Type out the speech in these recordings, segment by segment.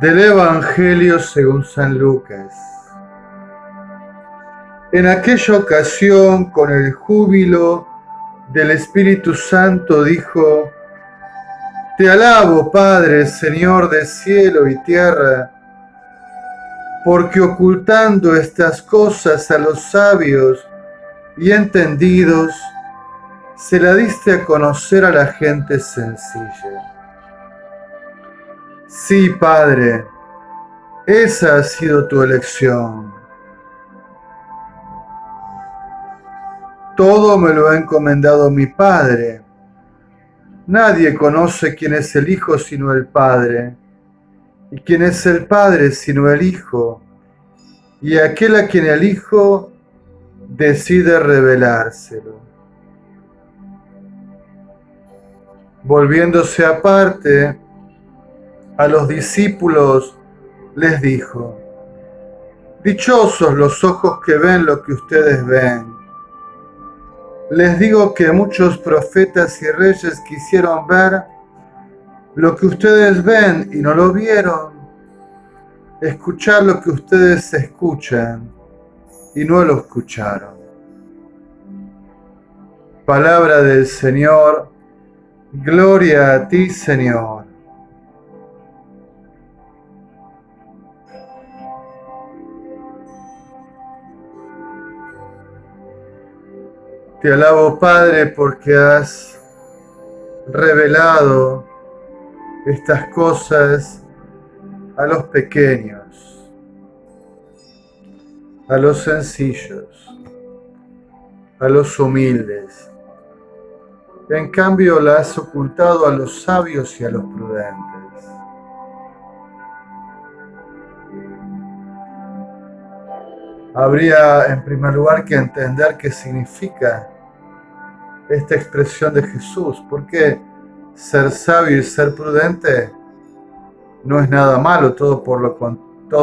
Del Evangelio según San Lucas. En aquella ocasión, con el júbilo del Espíritu Santo, dijo: Te alabo, Padre, Señor de cielo y tierra, porque ocultando estas cosas a los sabios y entendidos, se la diste a conocer a la gente sencilla. Sí, Padre, esa ha sido tu elección. Todo me lo ha encomendado mi Padre. Nadie conoce quién es el Hijo sino el Padre, y quién es el Padre sino el Hijo, y aquel a quien el Hijo decide revelárselo. Volviéndose aparte a los discípulos, les dijo: Dichosos los ojos que ven lo que ustedes ven. Les digo que muchos profetas y reyes quisieron ver lo que ustedes ven y no lo vieron, escuchar lo que ustedes escuchan y no lo escucharon. Palabra del Señor, gloria a ti, Señor. Te alabo, Padre, porque has revelado estas cosas a los pequeños, a los sencillos, a los humildes. En cambio, la has ocultado a los sabios y a los prudentes. Habría, en primer lugar, que entender qué significa esta expresión de Jesús, porque ser sabio y ser prudente no es nada malo, todo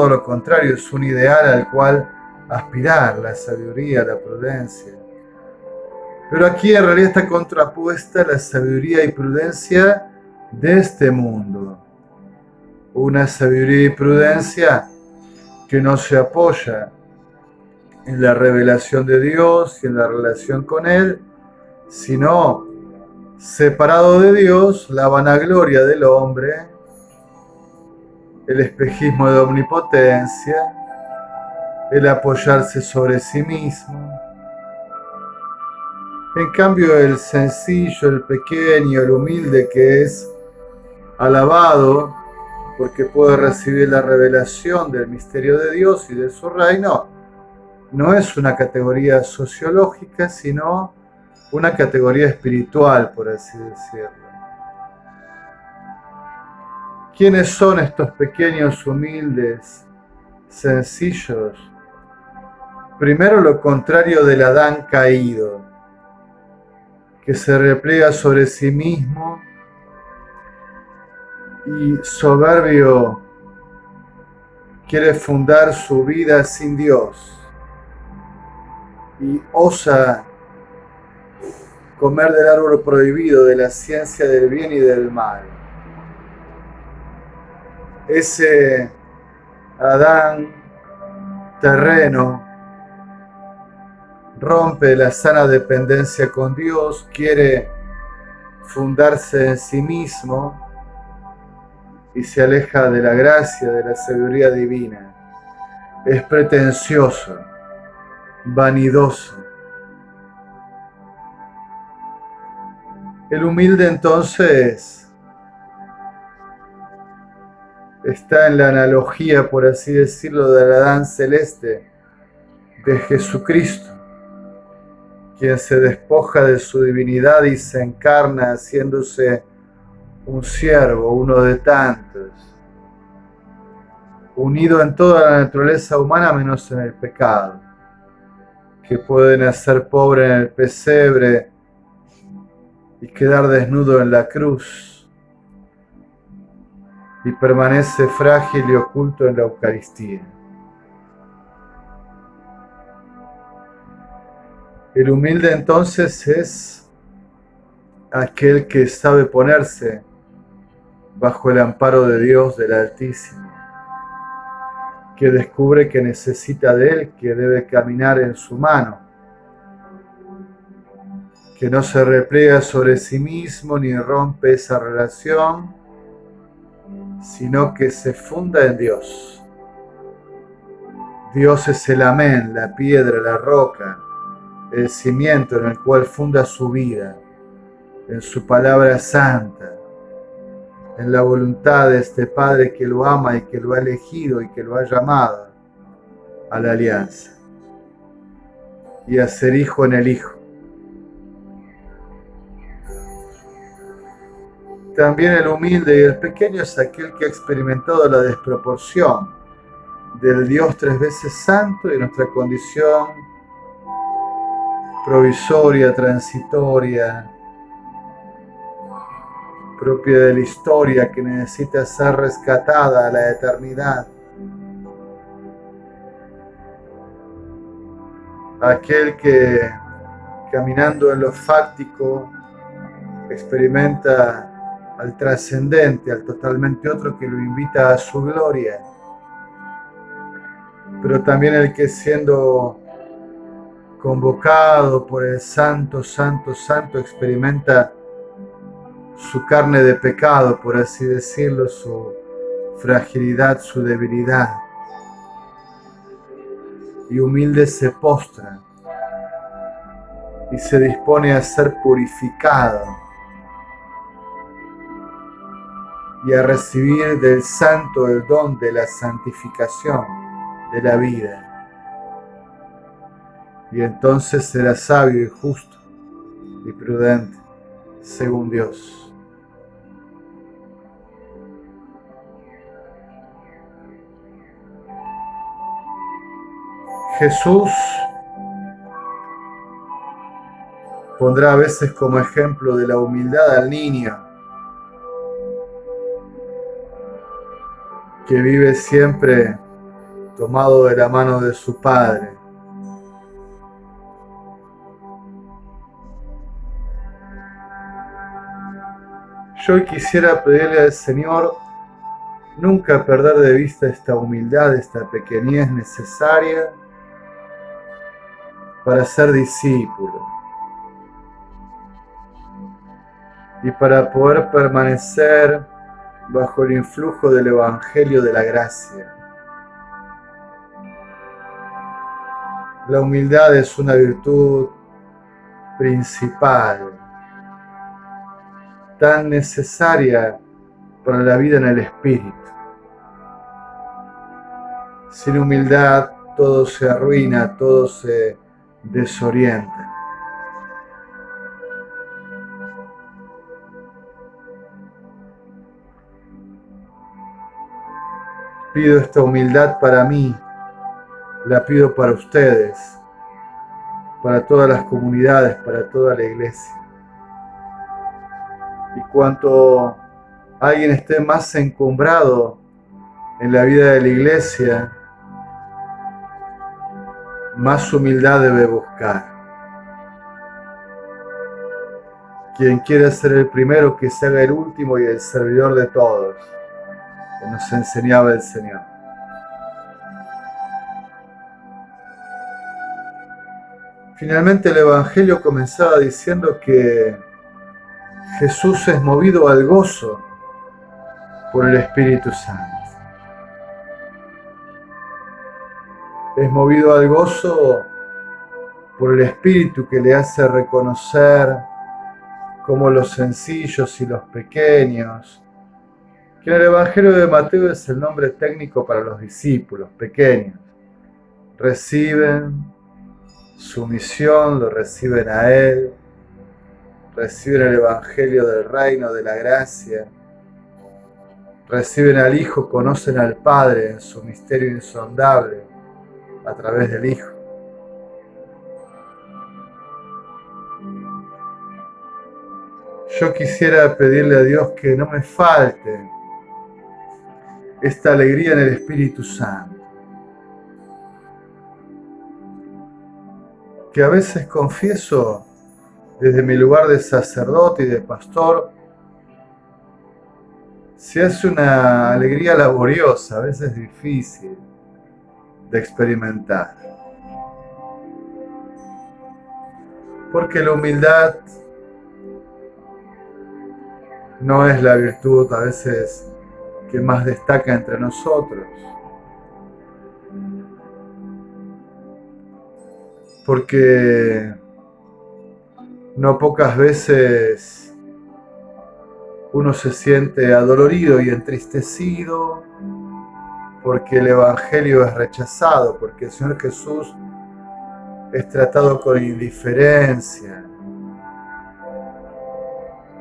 lo contrario, es un ideal al cual aspirar, la sabiduría, la prudencia. Pero aquí en realidad está contrapuesta la sabiduría y prudencia de este mundo. Una sabiduría y prudencia que no se apoya en la revelación de Dios y en la relación con Él, sino separado de Dios, la vanagloria del hombre, el espejismo de omnipotencia, el apoyarse sobre sí mismo. En cambio, el sencillo, el pequeño, el humilde, que es alabado porque puede recibir la revelación del misterio de Dios y de su reino, no es una categoría sociológica, sino una categoría espiritual, por así decirlo. ¿Quiénes son estos pequeños, humildes, sencillos? Primero, lo contrario del Adán caído, que se repliega sobre sí mismo y soberbio quiere fundar su vida sin Dios y osa comer del árbol prohibido de la ciencia del bien y del mal. Ese Adán terreno rompe la sana dependencia con Dios, quiere fundarse en sí mismo y se aleja de la gracia, de la sabiduría divina. Es pretencioso, vanidoso. El humilde entonces está en la analogía, por así decirlo, del Adán celeste de Jesucristo, quien se despoja de su divinidad y se encarna haciéndose un siervo, uno de tantos, unido en toda la naturaleza humana menos en el pecado, que puede nacer pobre en el pesebre y quedar desnudo en la cruz, y permanece frágil y oculto en la Eucaristía. El humilde entonces es aquel que sabe ponerse bajo el amparo de Dios, del Altísimo, que descubre que necesita de Él, que debe caminar en su mano, que no se repliega sobre sí mismo ni rompe esa relación, sino que se funda en Dios. Dios es el amén, la piedra, la roca, el cimiento en el cual funda su vida, en su palabra santa, en la voluntad de este Padre que lo ama y que lo ha elegido y que lo ha llamado a la alianza y a ser hijo en el Hijo. También el humilde y el pequeño es aquel que ha experimentado la desproporción del Dios 3 veces santo y nuestra condición provisoria, transitoria, propia de la historia que necesita ser rescatada a la eternidad. Aquel que, caminando en lo fáctico, experimenta al trascendente, al totalmente otro que lo invita a su gloria. Pero también el que siendo convocado por el Santo, Santo, Santo, experimenta su carne de pecado, por así decirlo, su fragilidad, su debilidad. Y humilde se postra y se dispone a ser purificado y a recibir del Santo el don de la santificación de la vida. Y entonces será sabio y justo y prudente, según Dios. Jesús pondrá a veces como ejemplo de la humildad al niño, que vive siempre tomado de la mano de su Padre. Yo hoy quisiera pedirle al Señor nunca perder de vista esta humildad, esta pequeñez necesaria para ser discípulo y para poder permanecer bajo el influjo del Evangelio de la gracia. La humildad es una virtud principal, tan necesaria para la vida en el Espíritu. Sin humildad todo se arruina, todo se desorienta. Pido esta humildad para mí, la pido para ustedes, para todas las comunidades, para toda la iglesia. Y cuanto alguien esté más encumbrado en la vida de la iglesia, más humildad debe buscar. Quien quiera ser el primero, que se haga el último y el servidor de todos, que nos enseñaba el Señor. Finalmente el Evangelio comenzaba diciendo que Jesús es movido al gozo por el Espíritu Santo. Es movido al gozo por el Espíritu que le hace reconocer como los sencillos y los pequeños, que en el Evangelio de Mateo es el nombre técnico para los discípulos pequeños, reciben su misión, lo reciben a Él, reciben el Evangelio del Reino, de la gracia, reciben al Hijo, conocen al Padre en su misterio insondable a través del Hijo. Yo quisiera pedirle a Dios que no me falte esta alegría en el Espíritu Santo, que a veces confieso desde mi lugar de sacerdote y de pastor, se hace una alegría laboriosa, a veces difícil, de experimentar. Porque la humildad no es la virtud a veces que más destaca entre nosotros. Porque no pocas veces uno se siente adolorido y entristecido porque el Evangelio es rechazado, porque el Señor Jesús es tratado con indiferencia,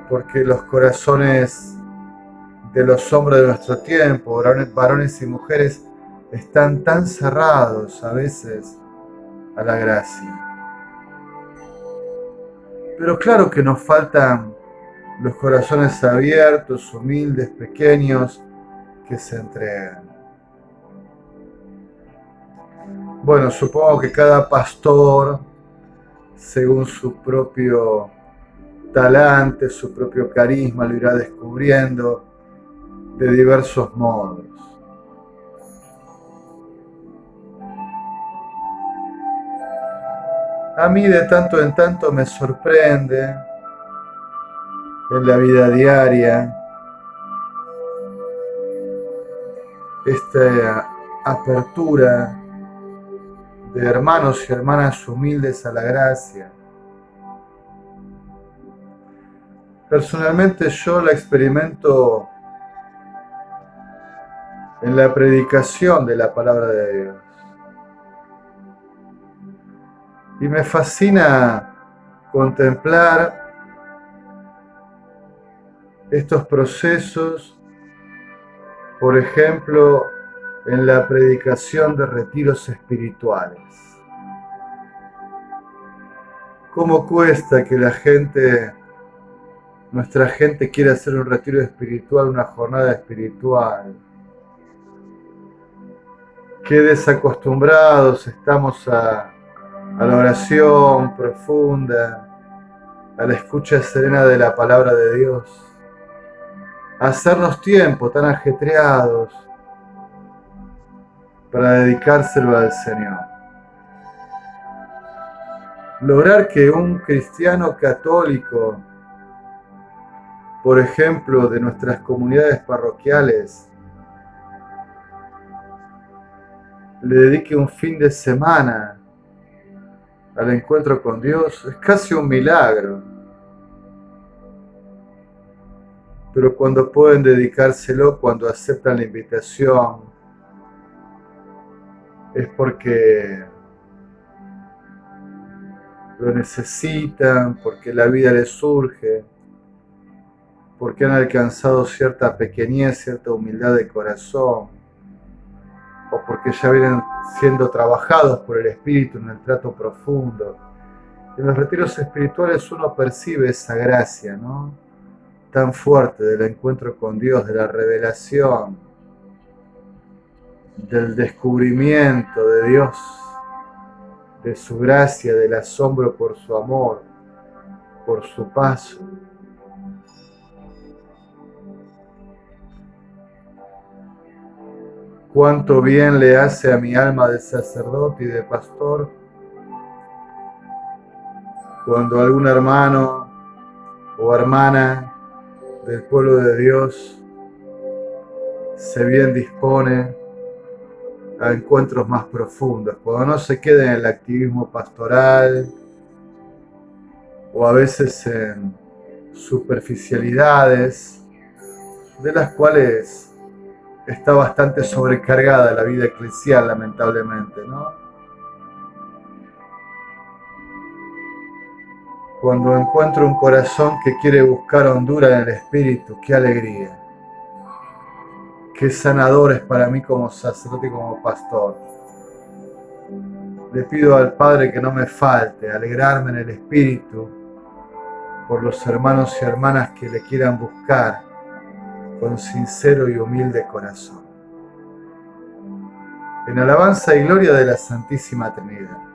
porque los corazones de los hombres de nuestro tiempo, varones y mujeres, están tan cerrados a veces a la gracia. Pero claro que nos faltan los corazones abiertos, humildes, pequeños, que se entregan. Bueno, supongo que cada pastor, según su propio talante, su propio carisma, lo irá descubriendo de diversos modos. A mí de tanto en tanto me sorprende en la vida diaria esta apertura de hermanos y hermanas humildes a la gracia. Personalmente yo la experimento en la predicación de la palabra de Dios. Y me fascina contemplar estos procesos, por ejemplo, en la predicación de retiros espirituales. ¿Cómo cuesta que nuestra gente quiera hacer un retiro espiritual, una jornada espiritual? Qué desacostumbrados estamos a la oración profunda, a la escucha serena de la palabra de Dios, a hacernos tiempo tan ajetreados para dedicárselo al Señor. Lograr que un cristiano católico, por ejemplo, de nuestras comunidades parroquiales, le dedique un fin de semana al encuentro con Dios, es casi un milagro. Pero cuando pueden dedicárselo, cuando aceptan la invitación, es porque lo necesitan, porque la vida les surge, porque han alcanzado cierta pequeñez, cierta humildad de corazón, o porque ya vienen siendo trabajados por el Espíritu en el trato profundo. En los retiros espirituales uno percibe esa gracia, ¿no?, tan fuerte del encuentro con Dios, de la revelación, del descubrimiento de Dios, de su gracia, del asombro por su amor, por su paso. Cuánto bien le hace a mi alma de sacerdote y de pastor cuando algún hermano o hermana del pueblo de Dios se bien dispone a encuentros más profundos, cuando no se queda en el activismo pastoral o a veces en superficialidades de las cuales está bastante sobrecargada la vida eclesial, lamentablemente, ¿no? Cuando encuentro un corazón que quiere buscar hondura en el espíritu, qué alegría. Qué sanador es para mí como sacerdote y como pastor. Le pido al Padre que no me falte alegrarme en el espíritu por los hermanos y hermanas que le quieran buscar con sincero y humilde corazón. En alabanza y gloria de la Santísima Trinidad.